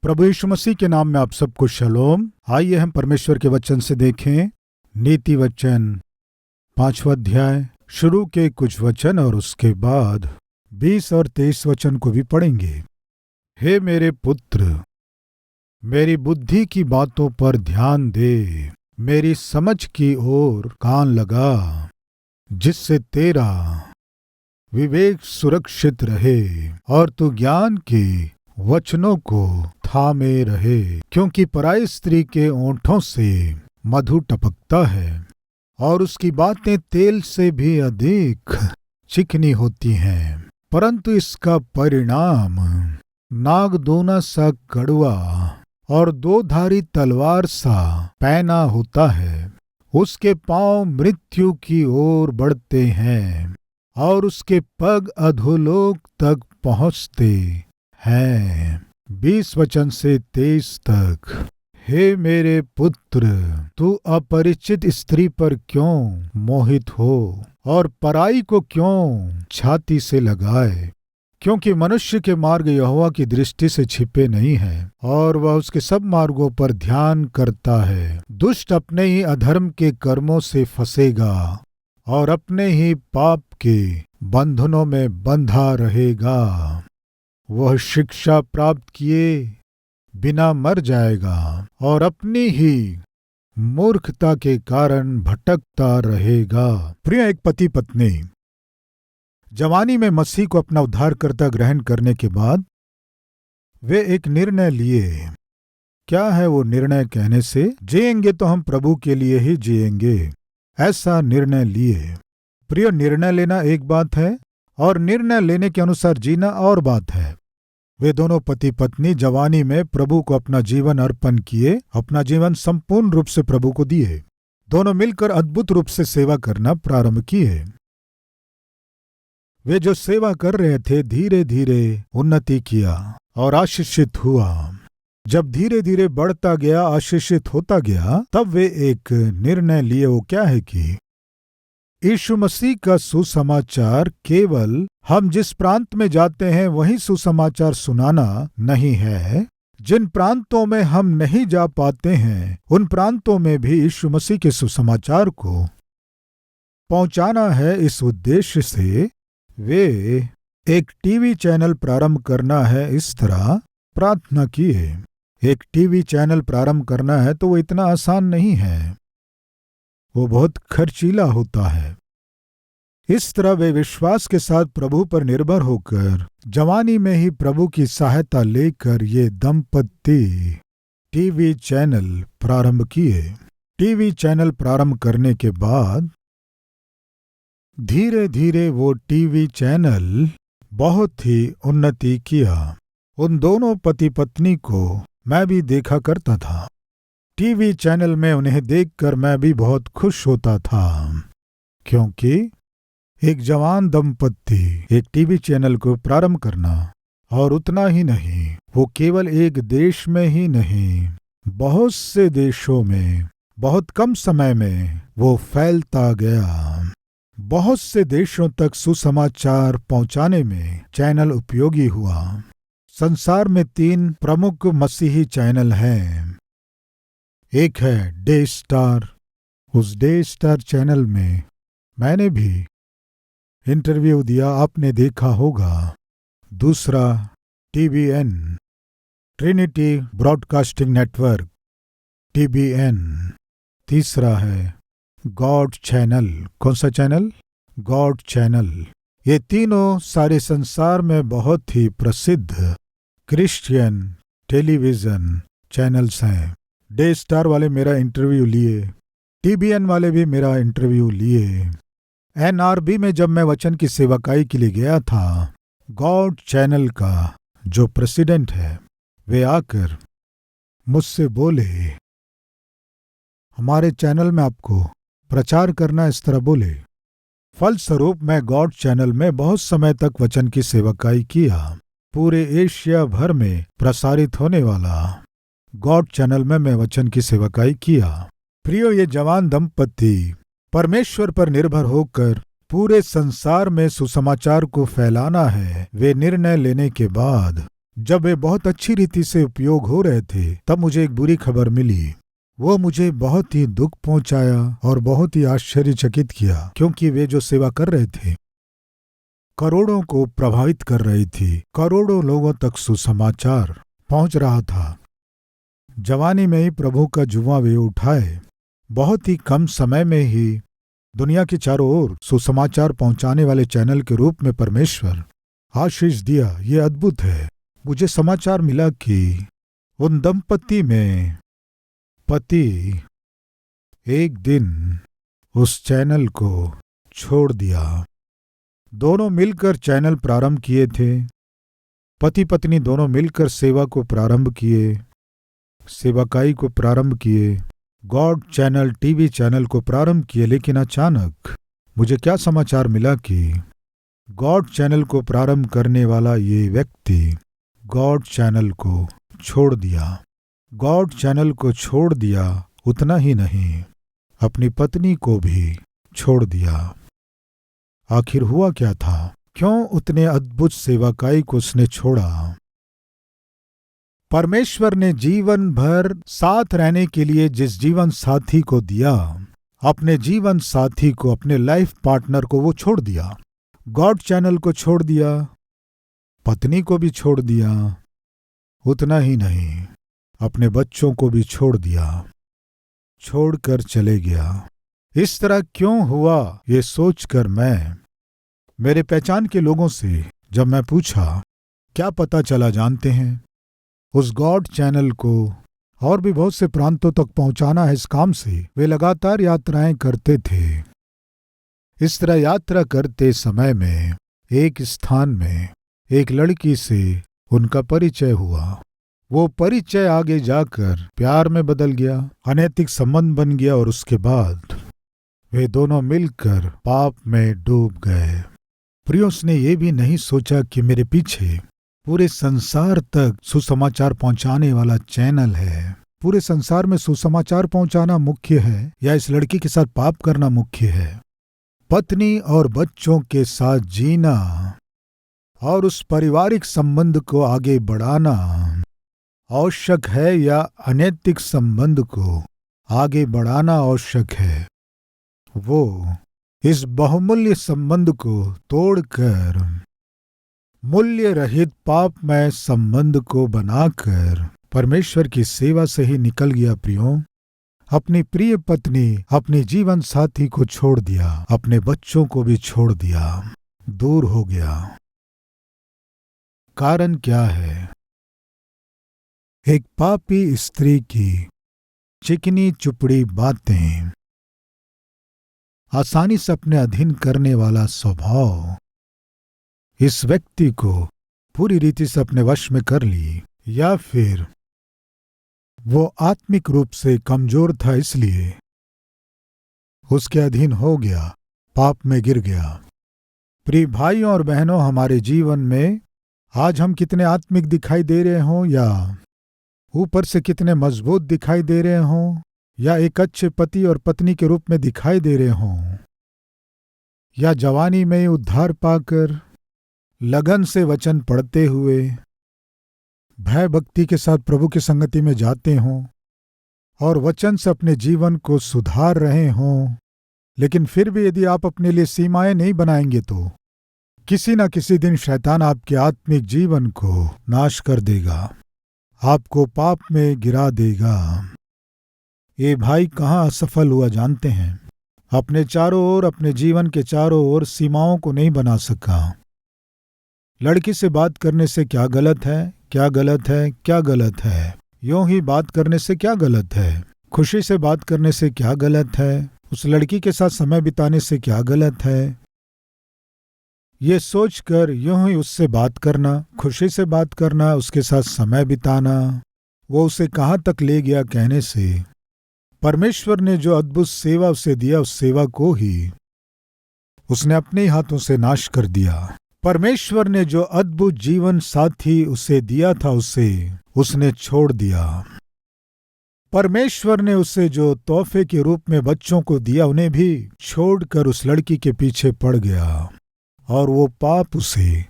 प्रभु यीशु मसीह के नाम में आप सबको शलोम। आइए हम परमेश्वर के वचन से देखें नीति वचन 5वां अध्याय शुरू के कुछ वचन और उसके बाद 20 और 23 वचन को भी पढ़ेंगे। हे मेरे पुत्र, मेरी बुद्धि की बातों पर ध्यान दे, मेरी समझ की ओर कान लगा, जिससे तेरा विवेक सुरक्षित रहे और तू ज्ञान के वचनों को थामे रहे। क्योंकि पराई स्त्री के ओंठों से मधु टपकता है और उसकी बातें तेल से भी अधिक चिकनी होती हैं, परंतु इसका परिणाम नागदोना सा कड़वा और दो धारी तलवार सा पैना होता है। उसके पांव मृत्यु की ओर बढ़ते हैं और उसके पग अधोलोक तक पहुंचते हैं। 20 वचन से 23 तक। हे मेरे पुत्र, तू अपरिचित स्त्री पर क्यों मोहित हो और पराई को क्यों छाती से लगाए? क्योंकि मनुष्य के मार्ग यहोवा की दृष्टि से छिपे नहीं हैं और वह उसके सब मार्गों पर ध्यान करता है। दुष्ट अपने ही अधर्म के कर्मों से फंसेगा और अपने ही पाप के बंधनों में बंधा रहेगा। वह शिक्षा प्राप्त किए बिना मर जाएगा और अपनी ही मूर्खता के कारण भटकता रहेगा। प्रिय, एक पति पत्नी जवानी में मसीह को अपना उद्धारकर्ता ग्रहण करने के बाद वे एक निर्णय लिए। क्या है वो निर्णय? कहने से जिएंगे तो हम प्रभु के लिए ही जिएंगे, ऐसा निर्णय लिए। प्रिय, निर्णय लेना एक बात है और निर्णय लेने के अनुसार जीना और बात है। वे दोनों पति पत्नी जवानी में प्रभु को अपना जीवन अर्पण किए, अपना जीवन संपूर्ण रूप से प्रभु को दिए। दोनों मिलकर अद्भुत रूप से सेवा करना प्रारंभ किए। वे जो सेवा कर रहे थे धीरे धीरे उन्नति किया और आशीषित हुआ। जब धीरे धीरे बढ़ता गया, आशीषित होता गया, तब वे एक निर्णय लिए। वो क्या है कि यीशु मसीह का सुसमाचार केवल हम जिस प्रांत में जाते हैं वही सुसमाचार सुनाना नहीं है। जिन प्रांतों में हम नहीं जा पाते हैं उन प्रांतों में भी यीशु मसीह के सुसमाचार को पहुंचाना है। इस उद्देश्य से वे एक टीवी चैनल प्रारंभ करना है, इस तरह प्रार्थना की है। एक टीवी चैनल प्रारंभ करना है तो वो इतना आसान नहीं है, वो बहुत खर्चीला होता है। इस तरह वे विश्वास के साथ प्रभु पर निर्भर होकर जवानी में ही प्रभु की सहायता लेकर ये दंपत्ति टीवी चैनल प्रारंभ किए। टीवी चैनल प्रारंभ करने के बाद धीरे धीरे वो टीवी चैनल बहुत ही उन्नति किया। उन दोनों पति पत्नी को मैं भी देखा करता था। टीवी चैनल में उन्हें देखकर मैं भी बहुत खुश होता था, क्योंकि एक जवान दंपत्ति एक टीवी चैनल को प्रारंभ करना, और उतना ही नहीं, वो केवल एक देश में ही नहीं, बहुत से देशों में बहुत कम समय में वो फैलता गया। बहुत से देशों तक सुसमाचार पहुंचाने में चैनल उपयोगी हुआ। संसार में 3 प्रमुख मसीही चैनल हैं। एक है डे स्टार। उस डे स्टार चैनल में मैंने भी इंटरव्यू दिया, आपने देखा होगा। दूसरा TBN, Trinity broadcasting network, TBN। तीसरा है गॉड चैनल। कौन सा चैनल? God channel. ये तीनों सारे संसार में बहुत ही प्रसिद्ध क्रिश्चियन टेलीविजन चैनल्स हैं। डे स्टार वाले मेरा इंटरव्यू लिए, TBN वाले भी मेरा इंटरव्यू लिए। NRB में जब मैं वचन की सेवकाई के लिए गया था, गॉड चैनल का जो प्रेसिडेंट है वे आकर मुझसे बोले, हमारे चैनल में आपको प्रचार करना, इस तरह बोले। फलस्वरूप मैं गॉड चैनल में बहुत समय तक वचन की सेवकाई किया। पूरे एशिया भर में प्रसारित होने वाला गॉड चैनल में मैं वचन की सेवकाई किया। प्रियो, ये जवान दंपत्ति परमेश्वर पर निर्भर होकर पूरे संसार में सुसमाचार को फैलाना है। वे निर्णय लेने के बाद जब वे बहुत अच्छी रीति से उपयोग हो रहे थे, तब मुझे एक बुरी खबर मिली। वो मुझे बहुत ही दुख पहुंचाया और बहुत ही आश्चर्यचकित किया, क्योंकि वे जो सेवा कर रहे थे करोड़ों को प्रभावित कर रही थी। करोड़ों लोगों तक सुसमाचार पहुंच रहा था। जवानी में ही प्रभु का जुआ वे उठाए। बहुत ही कम समय में ही दुनिया के चारों ओर सुसमाचार पहुंचाने वाले चैनल के रूप में परमेश्वर आशीष दिया। ये अद्भुत है। मुझे समाचार मिला कि उन दंपति में पति एक दिन उस चैनल को छोड़ दिया। दोनों मिलकर चैनल प्रारंभ किए थे। पति पत्नी दोनों मिलकर सेवा को प्रारंभ किए, सेवाकाई को प्रारंभ किए, गॉड चैनल टीवी चैनल को प्रारंभ किए। लेकिन अचानक मुझे क्या समाचार मिला कि गॉड चैनल को प्रारंभ करने वाला ये व्यक्ति गॉड चैनल को छोड़ दिया। गॉड चैनल को छोड़ दिया, उतना ही नहीं, अपनी पत्नी को भी छोड़ दिया। आखिर हुआ क्या था? क्यों उतने अद्भुत सेवाकाई को उसने छोड़ा? परमेश्वर ने जीवन भर साथ रहने के लिए जिस जीवन साथी को दिया, अपने जीवन साथी को, अपने लाइफ पार्टनर को वो छोड़ दिया। गॉड चैनल को छोड़ दिया, पत्नी को भी छोड़ दिया, उतना ही नहीं, अपने बच्चों को भी छोड़ दिया, छोड़कर चले गया। इस तरह क्यों हुआ, ये सोचकर मेरे पहचान के लोगों से जब मैं पूछा, क्या पता चला जानते हैं? उस गॉड चैनल को और भी बहुत से प्रांतों तक पहुंचाना है। इस काम से वे लगातार यात्राएं करते थे। इस तरह यात्रा करते समय में एक स्थान में एक लड़की से उनका परिचय हुआ। वो परिचय आगे जाकर प्यार में बदल गया, अनैतिक संबंध बन गया और उसके बाद वे दोनों मिलकर पाप में डूब गए। प्रियो, उसने ये भी नहीं सोचा कि मेरे पीछे पूरे संसार तक सुसमाचार पहुंचाने वाला चैनल है। पूरे संसार में सुसमाचार पहुंचाना मुख्य है या इस लड़की के साथ पाप करना मुख्य है? पत्नी और बच्चों के साथ जीना और उस पारिवारिक संबंध को आगे बढ़ाना आवश्यक है या अनैतिक संबंध को आगे बढ़ाना आवश्यक है? वो इस बहुमूल्य संबंध को तोड़कर मूल्य रहित पापमय संबंध को बनाकर परमेश्वर की सेवा से ही निकल गया। प्रियो, अपनी प्रिय पत्नी, अपनी जीवन साथी को छोड़ दिया, अपने बच्चों को भी छोड़ दिया, दूर हो गया। कारण क्या है? एक पापी स्त्री की चिकनी चुपड़ी बातें, आसानी से अपने अधीन करने वाला स्वभाव इस व्यक्ति को पूरी रीति से अपने वश में कर ली, या फिर वो आत्मिक रूप से कमजोर था इसलिए उसके अधीन हो गया, पाप में गिर गया। प्रिय भाइयों और बहनों, हमारे जीवन में आज हम कितने आत्मिक दिखाई दे रहे हों या ऊपर से कितने मजबूत दिखाई दे रहे हों या एक अच्छे पति और पत्नी के रूप में दिखाई दे रहे हों या जवानी में उद्धार पाकर लगन से वचन पढ़ते हुए भय भक्ति के साथ प्रभु की संगति में जाते हों और वचन से अपने जीवन को सुधार रहे हों, लेकिन फिर भी यदि आप अपने लिए सीमाएं नहीं बनाएंगे तो किसी न किसी दिन शैतान आपके आत्मिक जीवन को नाश कर देगा, आपको पाप में गिरा देगा। ये भाई कहाँ असफल हुआ जानते हैं? अपने चारों ओर, अपने जीवन के चारों ओर सीमाओं को नहीं बना सका। लड़की से बात करने से क्या गलत है? क्या गलत है? क्या गलत है? यूं ही बात करने से क्या गलत है? खुशी से बात करने से क्या गलत है? उस लड़की के साथ समय बिताने से क्या गलत है? ये सोचकर यूं ही उससे बात करना, खुशी से बात करना, उसके साथ समय बिताना, वो उसे कहाँ तक ले गया कहने से परमेश्वर ने जो अद्भुत सेवा उसे दिया, उस सेवा को ही उसने अपने हाथों से नाश कर दिया। परमेश्वर ने जो अद्भुत जीवन साथी उसे दिया था, उसे उसने छोड़ दिया। परमेश्वर ने उसे जो तोहफे के रूप में बच्चों को दिया, उन्हें भी छोड़कर उस लड़की के पीछे पड़ गया और वो पाप उसे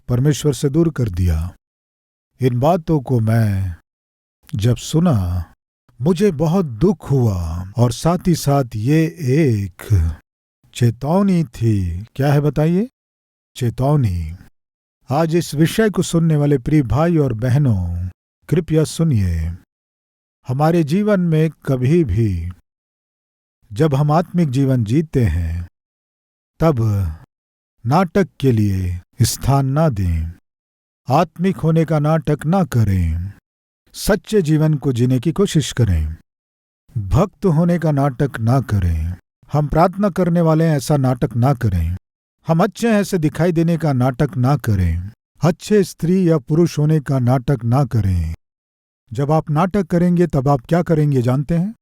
परमेश्वर से दूर कर दिया। इन बातों को मैं जब सुना मुझे बहुत दुख हुआ और साथ ही साथ ये एक चेतावनी थी। क्या है बताइए? चेतावनी। आज इस विषय को सुनने वाले प्रिय भाई और बहनों, कृपया सुनिए। हमारे जीवन में कभी भी जब हम आत्मिक जीवन जीते हैं तब नाटक के लिए स्थान ना दें, आत्मिक होने का नाटक ना करें, सच्चे जीवन को जीने की कोशिश करें, भक्त होने का नाटक ना करें, हम प्रार्थना करने वाले हैं ऐसा नाटक ना करें, हम अच्छे हैं ऐसे दिखाई देने का नाटक ना करें, अच्छे स्त्री या पुरुष होने का नाटक ना करें। जब आप नाटक करेंगे तब आप क्या करेंगे जानते हैं?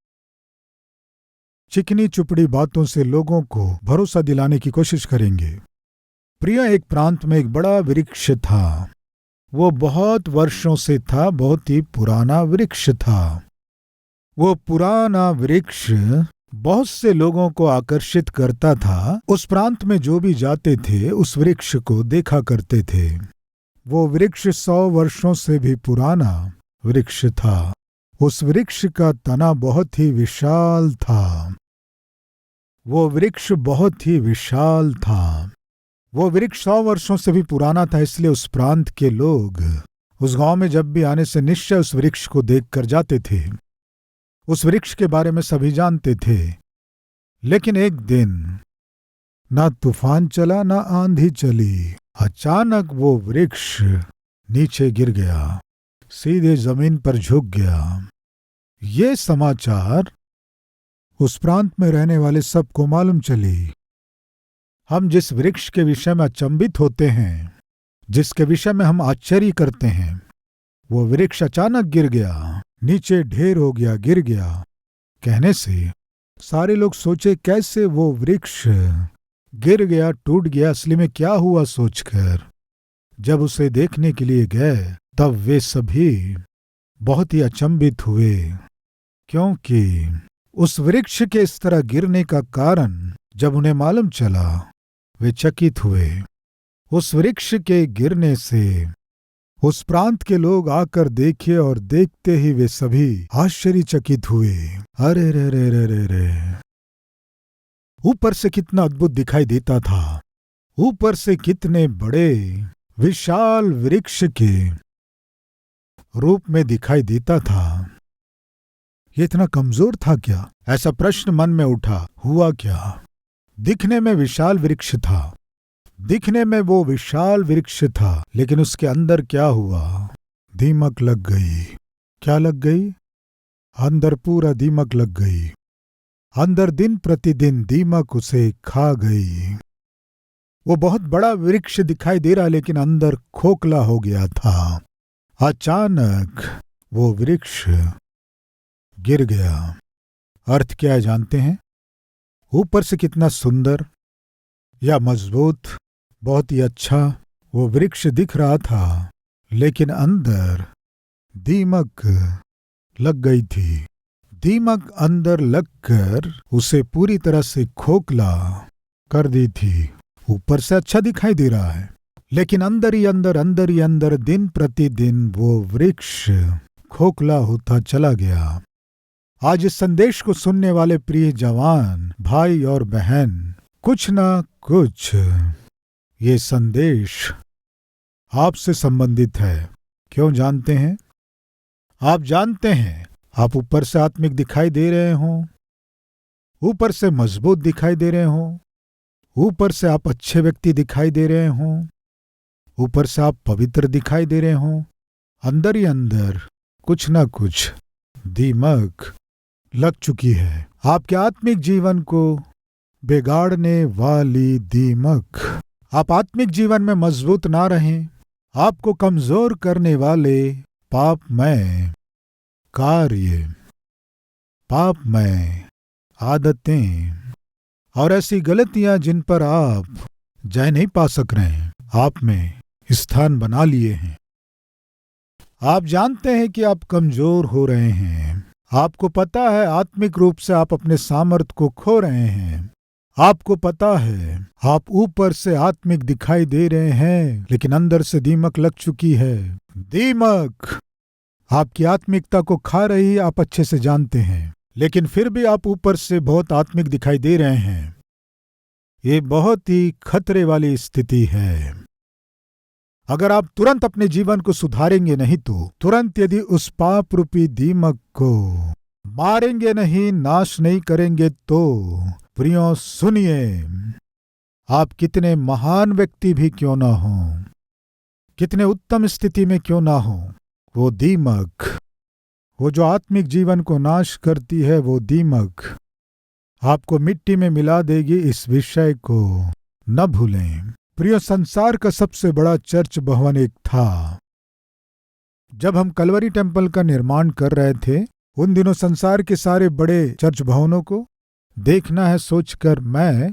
चिकनी चुपड़ी बातों से लोगों को भरोसा दिलाने की कोशिश करेंगे। प्रिय, एक प्रांत में एक बड़ा वृक्ष था। वो बहुत वर्षों से था, बहुत ही पुराना वृक्ष था। वो पुराना वृक्ष बहुत से लोगों को आकर्षित करता था। उस प्रांत में जो भी जाते थे उस वृक्ष को देखा करते थे। वो वृक्ष 100 वर्षों से भी पुराना वृक्ष था। उस वृक्ष का तना बहुत ही विशाल था। वो वृक्ष बहुत ही विशाल था। वो वृक्ष 100 वर्षों से भी पुराना था, इसलिए उस प्रांत के लोग उस गांव में जब भी आने से निश्चय उस वृक्ष को देखकर जाते थे। उस वृक्ष के बारे में सभी जानते थे। लेकिन एक दिन ना तूफान चला ना आंधी चली, अचानक वो वृक्ष नीचे गिर गया, सीधे जमीन पर झुक गया। ये समाचार उस प्रांत में रहने वाले सबको मालूम चली। हम जिस वृक्ष के विषय में अचंभित होते हैं, जिसके विषय में हम आश्चर्य करते हैं, वो वृक्ष अचानक गिर गया, नीचे ढेर हो गया, गिर गया। कहने से सारे लोग सोचे कैसे वो वृक्ष गिर गया, टूट गया, असली में क्या हुआ सोचकर जब उसे देखने के लिए गए तब वे सभी बहुत ही अचंभित हुए, क्योंकि उस वृक्ष के इस तरह गिरने का कारण जब उन्हें मालूम चला वे चकित हुए। उस वृक्ष के गिरने से उस प्रांत के लोग आकर देखे और देखते ही वे सभी आश्चर्यचकित हुए। अरे रे रे रे रे रे, ऊपर से कितना अद्भुत दिखाई देता था, ऊपर से कितने बड़े विशाल वृक्ष के रूप में दिखाई देता था। ये इतना कमजोर था क्या? ऐसा प्रश्न मन में उठा। हुआ क्या? दिखने में विशाल वृक्ष था, दिखने में वो विशाल वृक्ष था, लेकिन उसके अंदर क्या हुआ? दीमक लग गई। क्या लग गई? अंदर पूरा दीमक लग गई। अंदर दिन प्रतिदिन दीमक उसे खा गई। वो बहुत बड़ा वृक्ष दिखाई दे रहा, लेकिन अंदर खोखला हो गया था। अचानक वो वृक्ष गिर गया। अर्थ क्या है जानते हैं? ऊपर से कितना सुंदर या मजबूत, बहुत ही अच्छा वो वृक्ष दिख रहा था, लेकिन अंदर दीमक लग गई थी। दीमक अंदर लगकर उसे पूरी तरह से खोखला कर दी थी। ऊपर से अच्छा दिखाई दे रहा है, लेकिन अंदर ही अंदर दिन प्रतिदिन वो वृक्ष खोखला होता चला गया। आज इस संदेश को सुनने वाले प्रिय जवान भाई और बहन, कुछ ना कुछ ये संदेश आपसे संबंधित है। क्यों जानते हैं? आप जानते हैं, आप ऊपर से आत्मिक दिखाई दे रहे हों, ऊपर से मजबूत दिखाई दे रहे हों, ऊपर से आप अच्छे व्यक्ति दिखाई दे रहे हों, ऊपर से आप पवित्र दिखाई दे रहे हों, अंदर ही अंदर कुछ ना कुछ दीमक लग चुकी है। आपके आत्मिक जीवन को बिगाड़ने वाली दीमक। आप आत्मिक जीवन में मजबूत ना रहें, आपको कमजोर करने वाले पापमय कार्य, पापमय आदतें और ऐसी गलतियां जिन पर आप जय नहीं पा सक रहे हैं, आप में स्थान बना लिए हैं। आप जानते हैं कि आप कमजोर हो रहे हैं। आपको पता है आत्मिक रूप से आप अपने सामर्थ्य को खो रहे हैं। आपको पता है आप ऊपर से आत्मिक दिखाई दे रहे हैं, लेकिन अंदर से दीमक लग चुकी है। दीमक आपकी आत्मिकता को खा रही, आप अच्छे से जानते हैं, लेकिन फिर भी आप ऊपर से बहुत आत्मिक दिखाई दे रहे हैं। ये बहुत ही खतरे वाली स्थिति है। अगर आप तुरंत अपने जीवन को सुधारेंगे नहीं तो तुरंत यदि उस पाप रूपी दीमक को मारेंगे नहीं, नाश नहीं करेंगे तो प्रियो सुनिए, आप कितने महान व्यक्ति भी क्यों ना हो, कितने उत्तम स्थिति में क्यों ना हो, वो दीमक, वो जो आत्मिक जीवन को नाश करती है, वो दीमक आपको मिट्टी में मिला देगी। इस विषय को न भूलें। प्रिय, संसार का सबसे बड़ा चर्च भवन एक था। जब हम कलवरी टेम्पल का निर्माण कर रहे थे, उन दिनों संसार के सारे बड़े चर्च भवनों को देखना है सोचकर मैं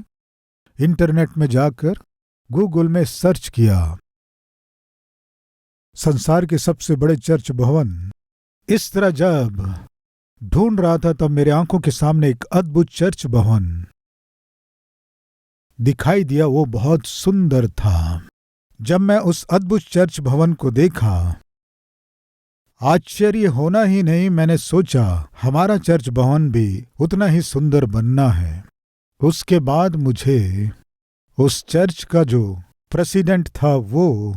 इंटरनेट में जाकर गूगल में सर्च किया, संसार के सबसे बड़े चर्च भवन। इस तरह जब ढूंढ रहा था तब मेरे आंखों के सामने एक अद्भुत चर्च भवन दिखाई दिया। वो बहुत सुंदर था। जब मैं उस अद्भुत चर्च भवन को देखा, आश्चर्य होना ही नहीं, मैंने सोचा हमारा चर्च भवन भी उतना ही सुंदर बनना है। उसके बाद मुझे उस चर्च का जो प्रेसिडेंट था वो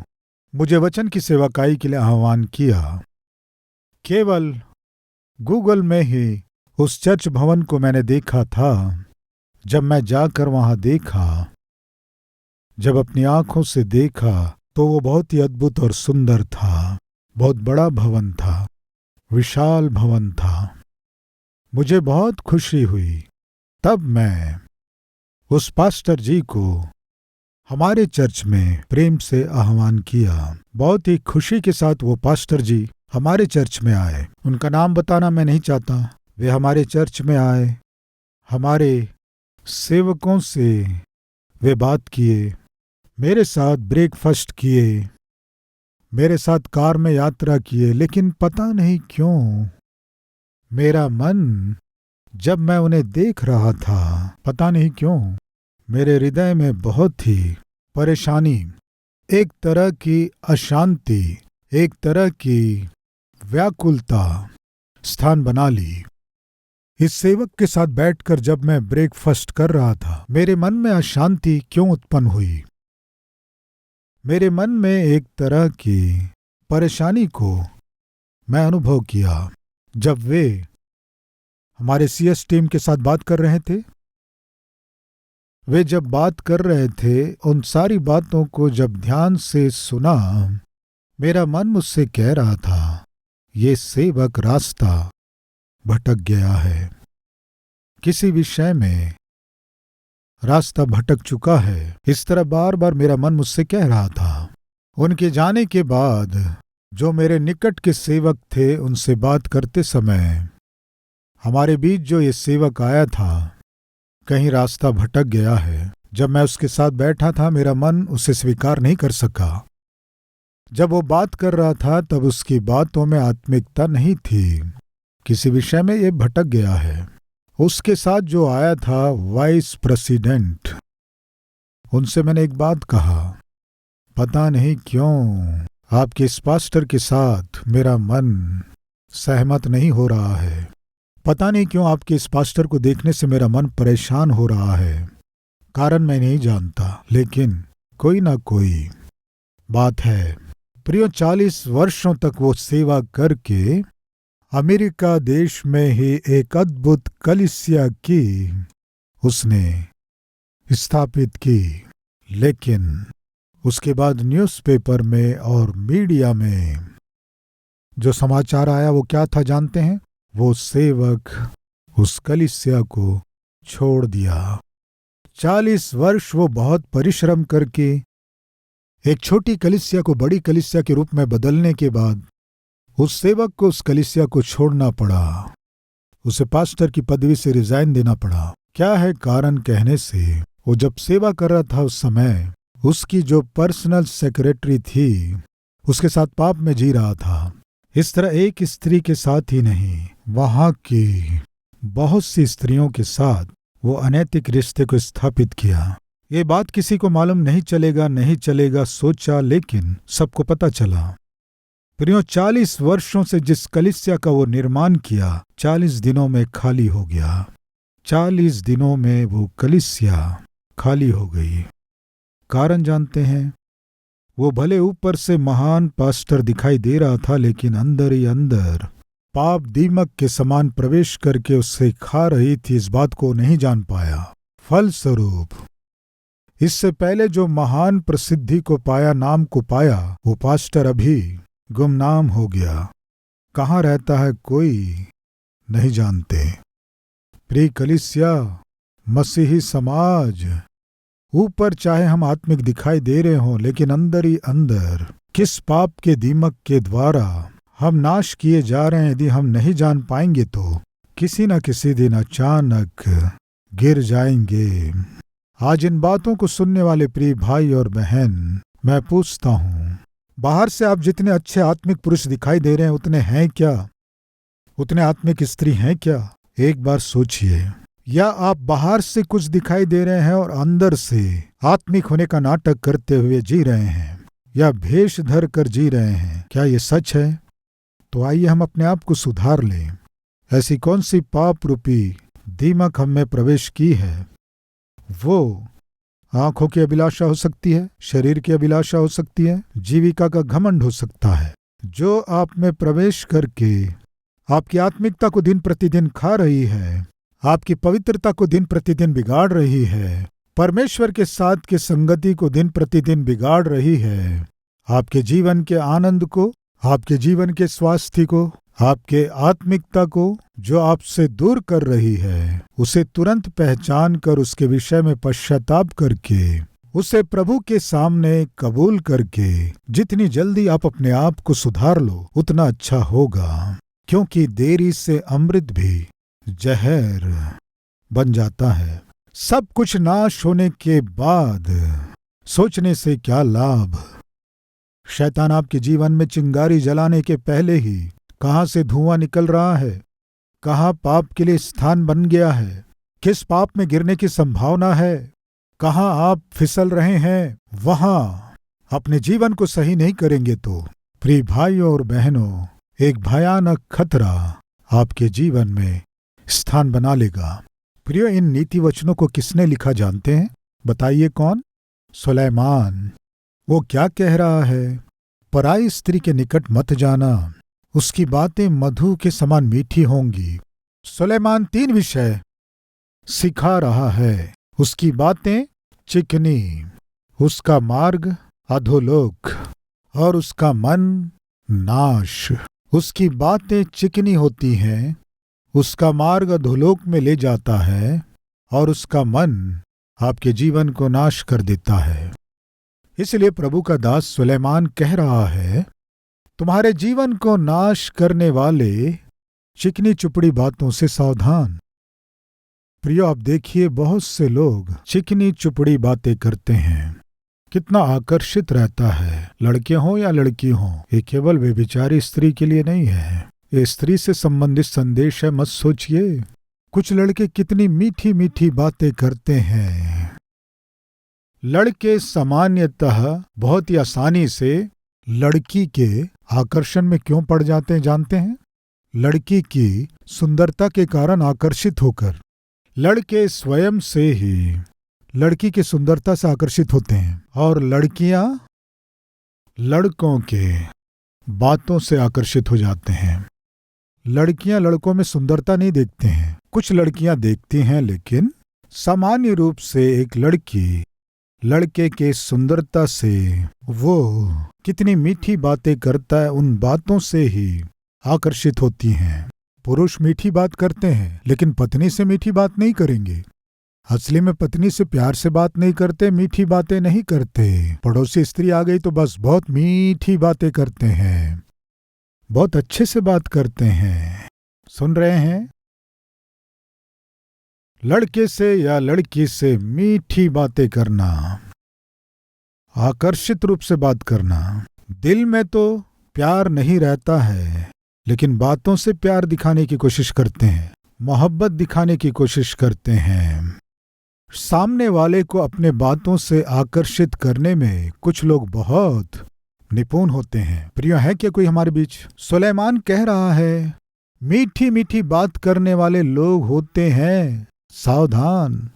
मुझे वचन की सेवकाई के लिए आह्वान किया। केवल गूगल में ही उस चर्च भवन को मैंने देखा था। जब मैं जाकर वहां देखा, जब अपनी आंखों से देखा, तो वो बहुत ही अद्भुत और सुंदर था। बहुत बड़ा भवन था, विशाल भवन था। मुझे बहुत खुशी हुई। तब मैं उस पास्टर जी को हमारे चर्च में प्रेम से आह्वान किया। बहुत ही खुशी के साथ वो पास्टर जी हमारे चर्च में आए। उनका नाम बताना मैं नहीं चाहता। वे हमारे चर्च में आए, हमारे सेवकों से वे बात किए, मेरे साथ ब्रेकफास्ट किए, मेरे साथ कार में यात्रा किए। लेकिन पता नहीं क्यों मेरा मन, जब मैं उन्हें देख रहा था, पता नहीं क्यों मेरे हृदय में बहुत ही परेशानी, एक तरह की अशांति, एक तरह की व्याकुलता स्थान बना ली। इस सेवक के साथ बैठकर जब मैं ब्रेकफास्ट कर रहा था, मेरे मन में अशांति क्यों उत्पन्न हुई। मेरे मन में एक तरह की परेशानी को मैं अनुभव किया। जब वे हमारे सीएस टीम के साथ बात कर रहे थे, वे जब बात कर रहे थे, उन सारी बातों को जब ध्यान से सुना, मेरा मन मुझसे कह रहा था, ये सेवक रास्ता भटक गया है, किसी विषय में रास्ता भटक चुका है। इस तरह बार बार मेरा मन मुझसे कह रहा था। उनके जाने के बाद जो मेरे निकट के सेवक थे, उनसे बात करते समय हमारे बीच जो ये सेवक आया था, कहीं रास्ता भटक गया है। जब मैं उसके साथ बैठा था, मेरा मन उसे स्वीकार नहीं कर सका। जब वो बात कर रहा था तब उसकी बातों में आत्मिकता नहीं थी, किसी विषय में ये भटक गया है। उसके साथ जो आया था वाइस प्रेसिडेंट, उनसे मैंने एक बात कहा, पता नहीं क्यों आपके इस पास्टर के साथ मेरा मन सहमत नहीं हो रहा है। पता नहीं क्यों आपके इस पास्टर को देखने से मेरा मन परेशान हो रहा है। कारण मैं नहीं जानता, लेकिन कोई ना कोई बात है। प्रियो, 40 वर्षों तक वो सेवा करके अमेरिका देश में ही एक अद्भुत कलीसिया की उसने स्थापित की। लेकिन उसके बाद न्यूज़पेपर में और मीडिया में जो समाचार आया वो क्या था जानते हैं? वो सेवक उस कलीसिया को छोड़ दिया। 40 वर्ष वो बहुत परिश्रम करके एक छोटी कलीसिया को बड़ी कलीसिया के रूप में बदलने के बाद उस सेवक को उस कलीसिया को छोड़ना पड़ा। उसे पास्टर की पदवी से रिजाइन देना पड़ा। क्या है कारण कहने से? वो जब सेवा कर रहा था उस समय उसकी जो पर्सनल सेक्रेटरी थी, उसके साथ पाप में जी रहा था। इस तरह एक स्त्री के साथ ही नहीं, वहां की बहुत सी स्त्रियों के साथ वो अनैतिक रिश्ते को स्थापित किया। ये बात किसी को मालूम नहीं चलेगा सोचा, लेकिन सबको पता चला। प्रियो, 40 वर्षों से जिस कलीसिया का वो निर्माण किया 40 दिनों में खाली हो गया। 40 दिनों में वो कलीसिया खाली हो गई। कारण जानते हैं? वो भले ऊपर से महान पास्टर दिखाई दे रहा था, लेकिन अंदर ही अंदर पाप दीमक के समान प्रवेश करके उससे खा रही थी, इस बात को नहीं जान पाया। फलस्वरूप इससे पहले जो महान प्रसिद्धि को पाया, नाम को पाया, वो पास्टर अभी गुमनाम हो गया। कहाँ रहता है कोई नहीं जानते। प्रिय कलीसिया, मसीही समाज, ऊपर चाहे हम आत्मिक दिखाई दे रहे हों, लेकिन अंदर ही अंदर किस पाप के दीमक के द्वारा हम नाश किए जा रहे हैं, यदि हम नहीं जान पाएंगे तो किसी न किसी दिन अचानक गिर जाएंगे। आज इन बातों को सुनने वाले प्रिय भाई और बहन, मैं पूछता हूँ, बाहर से आप जितने अच्छे आत्मिक पुरुष दिखाई दे रहे हैं, उतने हैं क्या? उतने आत्मिक स्त्री हैं क्या? एक बार सोचिए। या आप बाहर से कुछ दिखाई दे रहे हैं और अंदर से आत्मिक होने का नाटक करते हुए जी रहे हैं, या भेष धर कर जी रहे हैं? क्या ये सच है? तो आइए हम अपने आप को सुधार लें। ऐसी कौन सी पाप रूपी दीमक हम में प्रवेश की है? वो आंखों की अभिलाषा हो सकती है, शरीर की अभिलाषा हो सकती है, जीविका का घमंड हो सकता है, जो आप में प्रवेश करके आपकी आत्मिकता को दिन प्रतिदिन खा रही है, आपकी पवित्रता को दिन प्रतिदिन बिगाड़ रही है, परमेश्वर के साथ की संगति को दिन प्रतिदिन बिगाड़ रही है, आपके जीवन के आनंद को, आपके जीवन के स्वास्थ्य को, आपके आत्मिकता को जो आपसे दूर कर रही है, उसे तुरंत पहचान कर उसके विषय में पश्चाताप करके उसे प्रभु के सामने कबूल करके जितनी जल्दी आप अपने आप को सुधार लो, उतना अच्छा होगा। क्योंकि देरी से अमृत भी जहर बन जाता है। सब कुछ नाश होने के बाद सोचने से क्या लाभ? शैतान आपके जीवन में चिंगारी जलाने के पहले ही कहाँ से धुआं निकल रहा है, कहाँ पाप के लिए स्थान बन गया है, किस पाप में गिरने की संभावना है, कहाँ आप फिसल रहे हैं, वहां अपने जीवन को सही नहीं करेंगे तो प्रिय भाइयों और बहनों, एक भयानक खतरा आपके जीवन में स्थान बना लेगा। प्रियो, इन नीति वचनों को किसने लिखा जानते हैं? बताइए कौन? सुलैमान। वो क्या कह रहा है? पराई स्त्री के निकट मत जाना, उसकी बातें मधु के समान मीठी होंगी। सुलैमान 3 विषय सिखा रहा है। उसकी बातें चिकनी, उसका मार्ग अधोलोक और उसका मन नाश। उसकी बातें चिकनी होती हैं, उसका मार्ग अधोलोक में ले जाता है और उसका मन आपके जीवन को नाश कर देता है। इसलिए प्रभु का दास सुलैमान कह रहा है, तुम्हारे जीवन को नाश करने वाले चिकनी चुपड़ी बातों से सावधान। प्रियो, आप देखिए, बहुत से लोग चिकनी चुपड़ी बातें करते हैं। कितना आकर्षित रहता है, लड़के हों या लड़की हों। ये केवल व्यभिचारी स्त्री के लिए नहीं है, ये स्त्री से संबंधित संदेश है, मत सोचिए। कुछ लड़के कितनी मीठी मीठी बातें करते हैं। लड़के सामान्यतः बहुत ही आसानी से लड़की के आकर्षण में क्यों पड़ जाते हैं जानते हैं? लड़की की सुंदरता के कारण आकर्षित होकर लड़के स्वयं से ही लड़की की सुंदरता से आकर्षित होते हैं, और लड़कियां लड़कों के बातों से आकर्षित हो जाते हैं। लड़कियां लड़कों में सुंदरता नहीं देखते हैं, कुछ लड़कियां देखती हैं, लेकिन सामान्य रूप से एक लड़की लड़के के सुंदरता से वो कितनी मीठी बातें करता है, उन बातों से ही आकर्षित होती हैं। पुरुष मीठी बात करते हैं, लेकिन पत्नी से मीठी बात नहीं करेंगे। असली में पत्नी से प्यार से बात नहीं करते, मीठी बातें नहीं करते। पड़ोसी स्त्री आ गई तो बस बहुत मीठी बातें करते हैं, बहुत अच्छे से बात करते हैं। सुन रहे हैं? लड़के से या लड़की से मीठी बातें करना, आकर्षित रूप से बात करना। दिल में तो प्यार नहीं रहता है, लेकिन बातों से प्यार दिखाने की कोशिश करते हैं, मोहब्बत दिखाने की कोशिश करते हैं। सामने वाले को अपने बातों से आकर्षित करने में कुछ लोग बहुत निपुण होते हैं। प्रिय है क्या कोई हमारे बीच? सुलेमान कह रहा है, मीठी मीठी बात करने वाले लोग होते हैं, सावधान।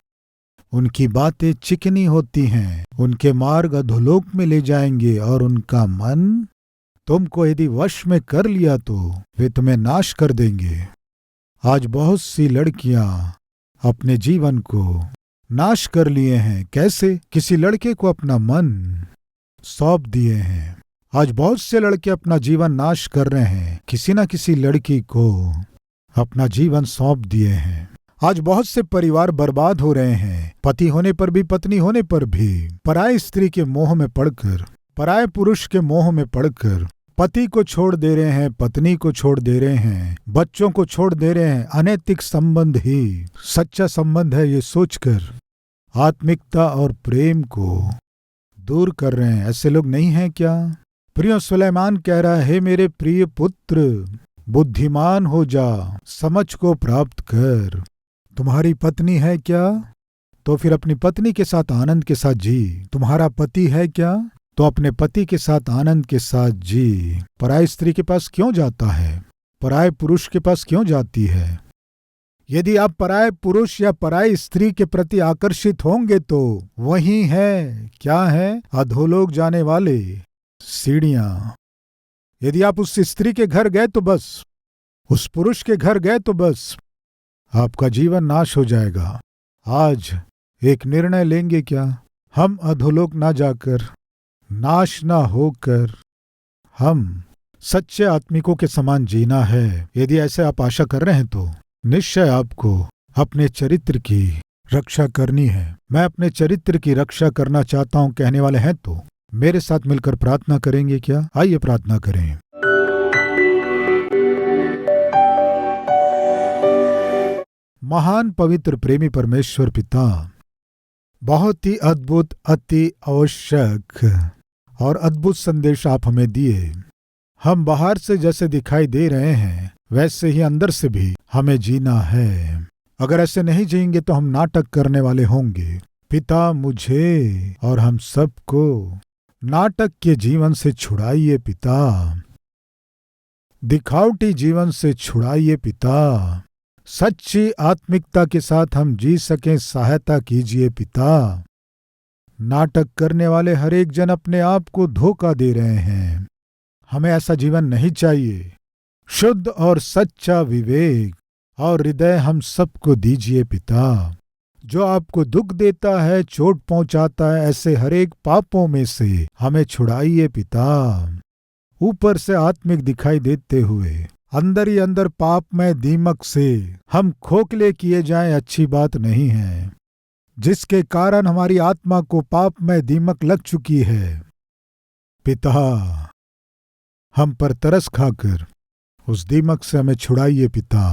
उनकी बातें चिकनी होती हैं, उनके मार्ग अधोलोक में ले जाएंगे और उनका मन तुमको यदि वश में कर लिया तो वे तुम्हें नाश कर देंगे। आज बहुत सी लड़कियां अपने जीवन को नाश कर लिए हैं। कैसे? किसी लड़के को अपना मन सौंप दिए हैं। आज बहुत से लड़के अपना जीवन नाश कर रहे हैं, किसी ना किसी लड़की को अपना जीवन सौंप दिए हैं। आज बहुत से परिवार बर्बाद हो रहे हैं, पति होने पर भी पत्नी होने पर भी पराई स्त्री के मोह में पड़कर, पराये पुरुष के मोह में पड़कर पति को छोड़ दे रहे हैं, पत्नी को छोड़ दे रहे हैं, बच्चों को छोड़ दे रहे हैं। अनैतिक संबंध ही सच्चा संबंध है ये सोचकर आत्मिकता और प्रेम को दूर कर रहे हैं। ऐसे लोग नहीं हैं क्या? प्रिय सुलेमान कह रहा है, मेरे प्रिय पुत्र बुद्धिमान हो जा, समझ को प्राप्त कर। तुम्हारी पत्नी है क्या? तो फिर अपनी पत्नी के साथ आनंद के साथ जी। तुम्हारा पति है क्या? तो अपने पति के साथ आनंद के साथ जी। पराई स्त्री के पास क्यों जाता है? पराये पुरुष के पास क्यों जाती है? यदि आप पराये पुरुष या पराई स्त्री के प्रति आकर्षित होंगे तो वही है, क्या है? अधोलोक जाने वाले सीढ़ियां। यदि आप उस स्त्री के घर गए तो बस, उस पुरुष के घर गए तो बस आपका जीवन नाश हो जाएगा। आज एक निर्णय लेंगे क्या? हम अधोलोक ना जाकर, नाश ना होकर, हम सच्चे आत्मिकों के समान जीना है। यदि ऐसे आप आशा कर रहे हैं तो निश्चय आपको अपने चरित्र की रक्षा करनी है। मैं अपने चरित्र की रक्षा करना चाहता हूं कहने वाले हैं तो मेरे साथ मिलकर प्रार्थना करेंगे क्या? आइए प्रार्थना करें। महान पवित्र प्रेमी परमेश्वर पिता, बहुत ही अद्भुत, अति आवश्यक और अद्भुत संदेश आप हमें दिए। हम बाहर से जैसे दिखाई दे रहे हैं वैसे ही अंदर से भी हमें जीना है। अगर ऐसे नहीं जिएंगे तो हम नाटक करने वाले होंगे। पिता, मुझे और हम सबको नाटक के जीवन से छुड़ाइए पिता, दिखावटी जीवन से छुड़ाइए पिता। सच्ची आत्मिकता के साथ हम जी सकें, सहायता कीजिए पिता। नाटक करने वाले हर एक जन अपने आप को धोखा दे रहे हैं। हमें ऐसा जीवन नहीं चाहिए। शुद्ध और सच्चा विवेक और हृदय हम सबको दीजिए पिता। जो आपको दुख देता है, चोट पहुंचाता है, ऐसे हर एक पापों में से हमें छुड़ाइए पिता। ऊपर से आत्मिक दिखाई देते हुए अंदर ही अंदर पापमय दीमक से हम खोखले किए जाएं, अच्छी बात नहीं है, जिसके कारण हमारी आत्मा को पापमय दीमक लग चुकी है। पिता, हम पर तरस खाकर उस दीमक से हमें छुड़ाइए पिता।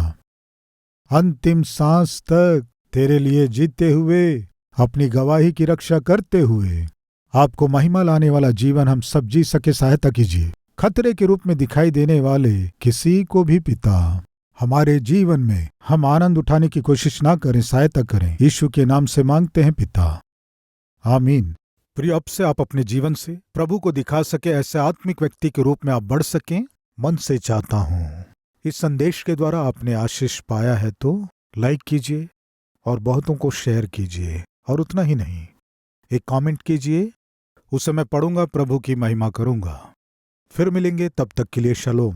अंतिम सांस तक तेरे लिए जीते हुए, अपनी गवाही की रक्षा करते हुए, आपको महिमा लाने वाला जीवन हम सब जी सके, सहायता कीजिए। खतरे के रूप में दिखाई देने वाले किसी को भी पिता हमारे जीवन में हम आनंद उठाने की कोशिश ना करें, सहायता करें। यीशु के नाम से मांगते हैं पिता, आमीन। प्रिय, अब से आप अपने जीवन से प्रभु को दिखा सके, ऐसे आत्मिक व्यक्ति के रूप में आप बढ़ सकें, मन से चाहता हूं। इस संदेश के द्वारा आपने आशीष पाया है तो लाइक कीजिए और बहुतों को शेयर कीजिए, और उतना ही नहीं, एक कमेंट कीजिए, उसे मैं पढ़ूंगा, प्रभु की महिमा करूंगा। फिर मिलेंगे, तब तक के लिए शलोम।